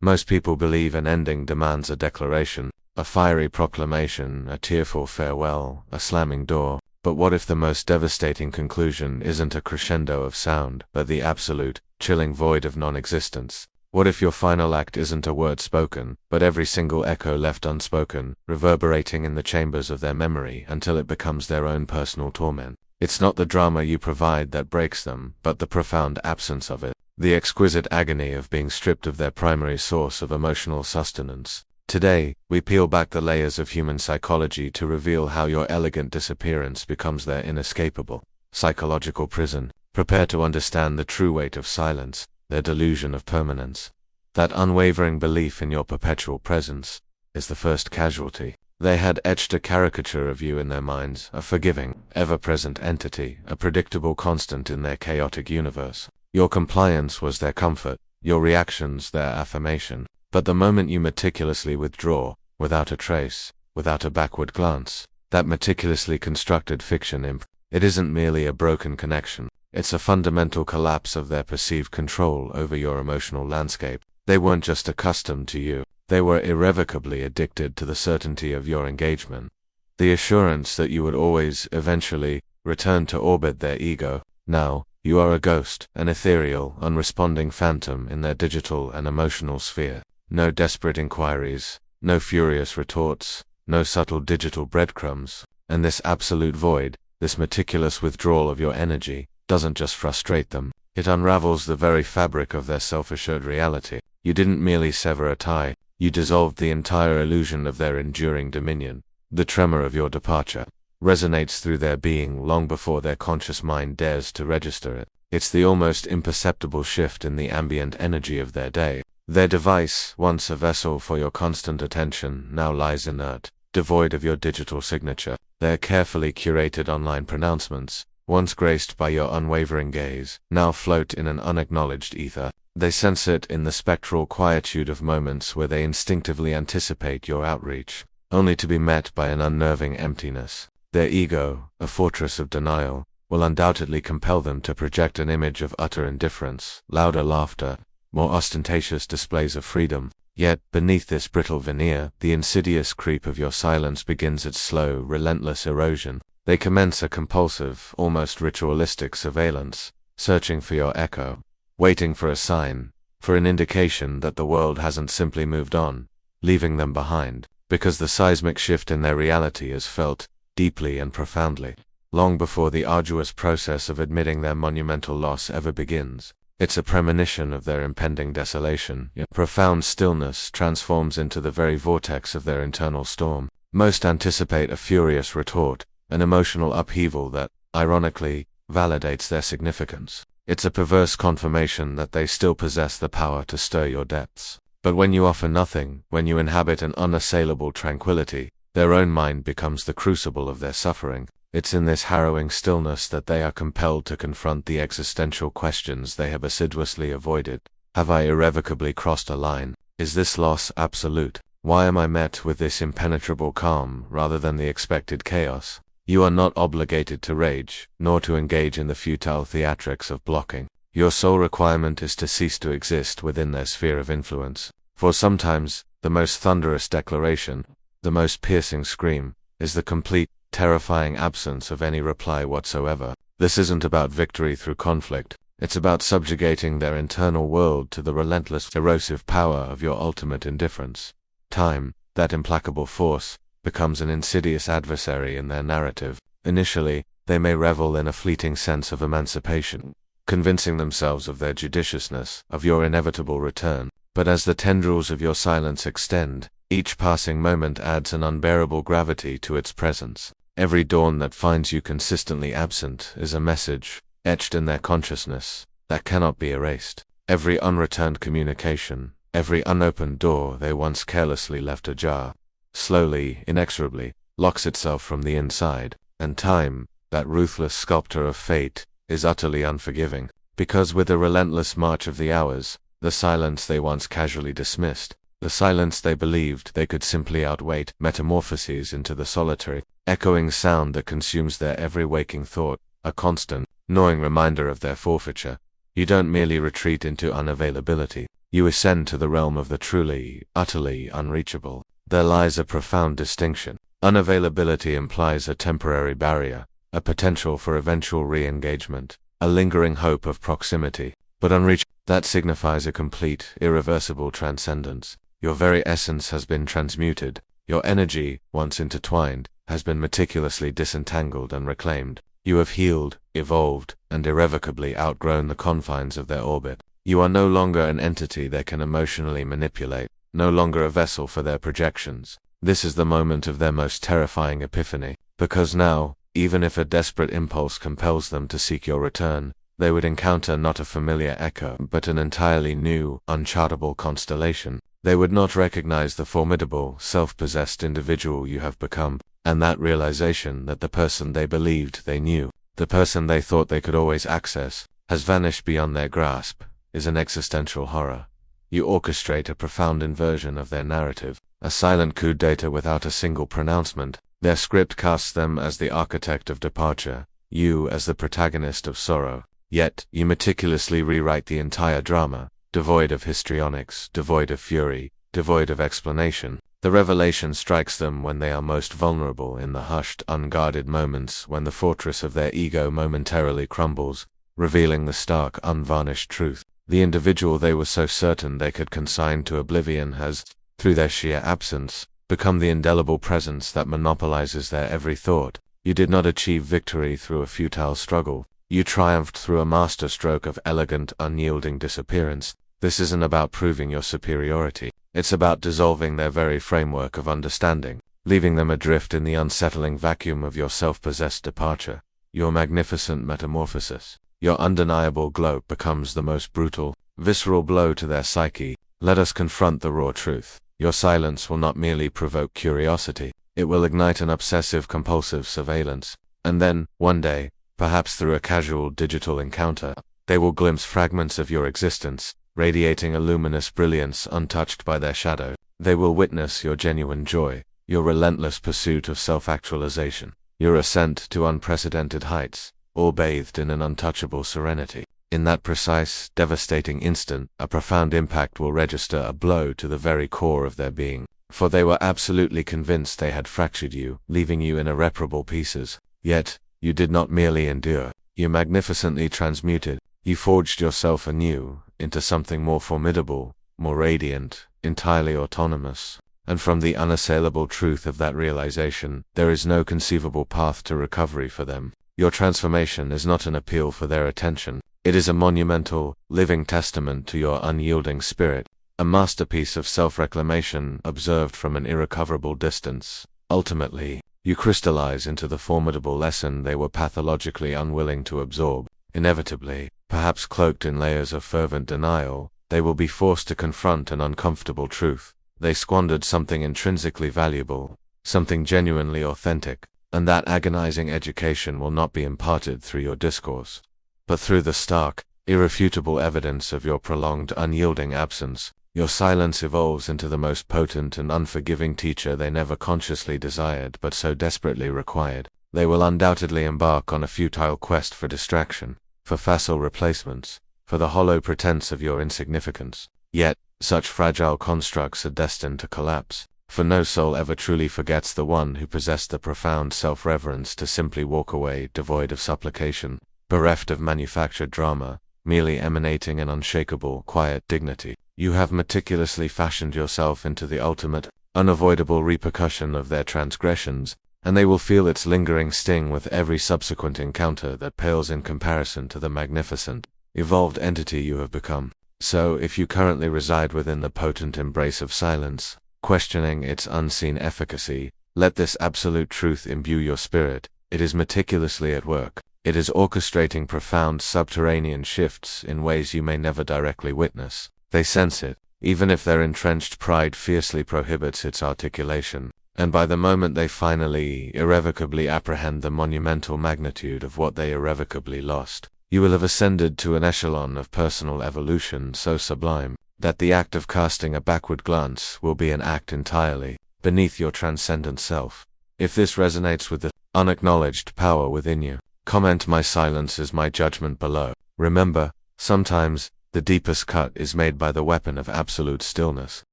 Most people believe an ending demands a declaration, a fiery proclamation, a tearful farewell, a slamming door. But what if the most devastating conclusion isn't a crescendo of sound, but the absolute, chilling void of non-existence? What if your final act isn't a word spoken, but every single echo left unspoken, reverberating in the chambers of their memory until it becomes their own personal torment? It's not the drama you provide that breaks them, but the profound absence of it, the exquisite agony of being stripped of their primary source of emotional sustenance. Today, we peel back the layers of human psychology to reveal how your elegant disappearance becomes their inescapable psychological prison. Prepare to understand the true weight of silence, their delusion of permanence. That unwavering belief in your perpetual presence is the first casualty. They had etched a caricature of you in their minds, a forgiving, ever-present entity, a predictable constant in their chaotic universe. Your compliance was their comfort, your reactions their affirmation. But the moment you meticulously withdraw, without a trace, without a backward glance, that meticulously constructed fiction it isn't merely a broken connection, it's a fundamental collapse of their perceived control over your emotional landscape. They weren't just accustomed to you, they were irrevocably addicted to the certainty of your engagement. The assurance that you would always, eventually, return to orbit their ego. Now, you are a ghost, an ethereal, unresponding phantom in their digital and emotional sphere. No desperate inquiries, no furious retorts, no subtle digital breadcrumbs, and this absolute void, this meticulous withdrawal of your energy, doesn't just frustrate them, it unravels the very fabric of their self-assured reality. You didn't merely sever a tie, you dissolved the entire illusion of their enduring dominion. The tremor of your departure resonates through their being long before their conscious mind dares to register it. It's the almost imperceptible shift in the ambient energy of their day. Their device, once a vessel for your constant attention, now lies inert, devoid of your digital signature. Their carefully curated online pronouncements, once graced by your unwavering gaze, now float in an unacknowledged ether. They sense it in the spectral quietude of moments where they instinctively anticipate your outreach, only to be met by an unnerving emptiness. Their ego, a fortress of denial, will undoubtedly compel them to project an image of utter indifference, louder laughter, more ostentatious displays of freedom. Yet, beneath this brittle veneer, the insidious creep of your silence begins its slow, relentless erosion. They commence a compulsive, almost ritualistic surveillance, searching for your echo, waiting for a sign, for an indication that the world hasn't simply moved on, leaving them behind, because the seismic shift in their reality is felt, deeply and profoundly, long before the arduous process of admitting their monumental loss ever begins. It's a premonition of their impending desolation. Profound stillness transforms into the very vortex of their internal storm. Most anticipate a furious retort, an emotional upheaval that, ironically, validates their significance. It's a perverse confirmation that they still possess the power to stir your depths. But when you offer nothing, when you inhabit an unassailable tranquility, their own mind becomes the crucible of their suffering. It's in this harrowing stillness that they are compelled to confront the existential questions they have assiduously avoided. Have I irrevocably crossed a line? Is this loss absolute? Why am I met with this impenetrable calm rather than the expected chaos? You are not obligated to rage, nor to engage in the futile theatrics of blocking. Your sole requirement is to cease to exist within their sphere of influence. For sometimes, the most thunderous declaration, the most piercing scream, is the complete, terrifying absence of any reply whatsoever. This isn't about victory through conflict, it's about subjugating their internal world to the relentless, erosive power of your ultimate indifference. Time, that implacable force, becomes an insidious adversary in their narrative. Initially, they may revel in a fleeting sense of emancipation, convincing themselves of their judiciousness, of your inevitable return. But as the tendrils of your silence extend, each passing moment adds an unbearable gravity to its presence. Every dawn that finds you consistently absent is a message, etched in their consciousness, that cannot be erased. Every unreturned communication, every unopened door they once carelessly left ajar, slowly, inexorably, locks itself from the inside. And time, that ruthless sculptor of fate, is utterly unforgiving, because with the relentless march of the hours, the silence they once casually dismissed, the silence they believed they could simply outwait, metamorphoses into the solitary, echoing sound that consumes their every waking thought, a constant, gnawing reminder of their forfeiture. You don't merely retreat into unavailability. you ascend to the realm of the truly, utterly unreachable. There lies a profound distinction. Unavailability implies a temporary barrier, a potential for eventual re-engagement, a lingering hope of proximity. But unreached, that signifies a complete, irreversible transcendence. Your very essence has been transmuted. Your energy, once intertwined, has been meticulously disentangled and reclaimed. You have healed, evolved, and irrevocably outgrown the confines of their orbit. You are no longer an entity they can emotionally manipulate, no longer a vessel for their projections. This is the moment of their most terrifying epiphany, because now, even if a desperate impulse compels them to seek your return, they would encounter not a familiar echo, but an entirely new, unchartable constellation. They would not recognize the formidable, self-possessed individual you have become, and that realization that the person they believed they knew, the person they thought they could always access, has vanished beyond their grasp, is an existential horror. You orchestrate a profound inversion of their narrative, a silent coup d'etat without a single pronouncement. Their script casts them as the architect of departure, you as the protagonist of sorrow. Yet, you meticulously rewrite the entire drama, devoid of histrionics, devoid of fury, devoid of explanation. The revelation strikes them when they are most vulnerable, in the hushed, unguarded moments when the fortress of their ego momentarily crumbles, revealing the stark, unvarnished truth. The individual they were so certain they could consign to oblivion has, through their sheer absence, become the indelible presence that monopolizes their every thought. You did not achieve victory through a futile struggle. You triumphed through a masterstroke of elegant, unyielding disappearance. This isn't about proving your superiority. It's about dissolving their very framework of understanding, leaving them adrift in the unsettling vacuum of your self-possessed departure. Your magnificent metamorphosis, your undeniable glow becomes the most brutal, visceral blow to their psyche. Let us confront the raw truth. Your silence will not merely provoke curiosity, it will ignite an obsessive-compulsive surveillance. And then, one day, perhaps through a casual digital encounter, they will glimpse fragments of your existence, radiating a luminous brilliance untouched by their shadow. They will witness your genuine joy, your relentless pursuit of self-actualization, your ascent to unprecedented heights, all bathed in an untouchable serenity. In that precise, devastating instant, a profound impact will register, a blow to the very core of their being, for they were absolutely convinced they had fractured you, leaving you in irreparable pieces. Yet, you did not merely endure, you magnificently transmuted. You forged yourself anew, into something more formidable, more radiant, entirely autonomous. And from the unassailable truth of that realization, there is no conceivable path to recovery for them. Your transformation is not an appeal for their attention. It is a monumental, living testament to your unyielding spirit, a masterpiece of self-reclamation observed from an irrecoverable distance. Ultimately, you crystallize into the formidable lesson they were pathologically unwilling to absorb. Inevitably, perhaps cloaked in layers of fervent denial, they will be forced to confront an uncomfortable truth. They squandered something intrinsically valuable, something genuinely authentic, and that agonizing education will not be imparted through your discourse, but through the stark, irrefutable evidence of your prolonged, unyielding absence. Your silence evolves into the most potent and unforgiving teacher they never consciously desired but so desperately required. They will undoubtedly embark on a futile quest for distraction, for facile replacements, for the hollow pretense of your insignificance. Yet, such fragile constructs are destined to collapse, for no soul ever truly forgets the one who possessed the profound self-reverence to simply walk away devoid of supplication, bereft of manufactured drama, merely emanating an unshakable, quiet dignity. You have meticulously fashioned yourself into the ultimate, unavoidable repercussion of their transgressions, and they will feel its lingering sting with every subsequent encounter that pales in comparison to the magnificent, evolved entity you have become. So, if you currently reside within the potent embrace of silence, questioning its unseen efficacy, let this absolute truth imbue your spirit. It is meticulously at work. It is orchestrating profound subterranean shifts in ways you may never directly witness. They sense it, even if their entrenched pride fiercely prohibits its articulation, and by the moment they finally, irrevocably apprehend the monumental magnitude of what they irrevocably lost, you will have ascended to an echelon of personal evolution so sublime, that the act of casting a backward glance will be an act entirely beneath your transcendent self. If this resonates with the unacknowledged power within you, comment "My silence is my judgment" below. Remember, sometimes, The deepest cut is made by the weapon of absolute stillness.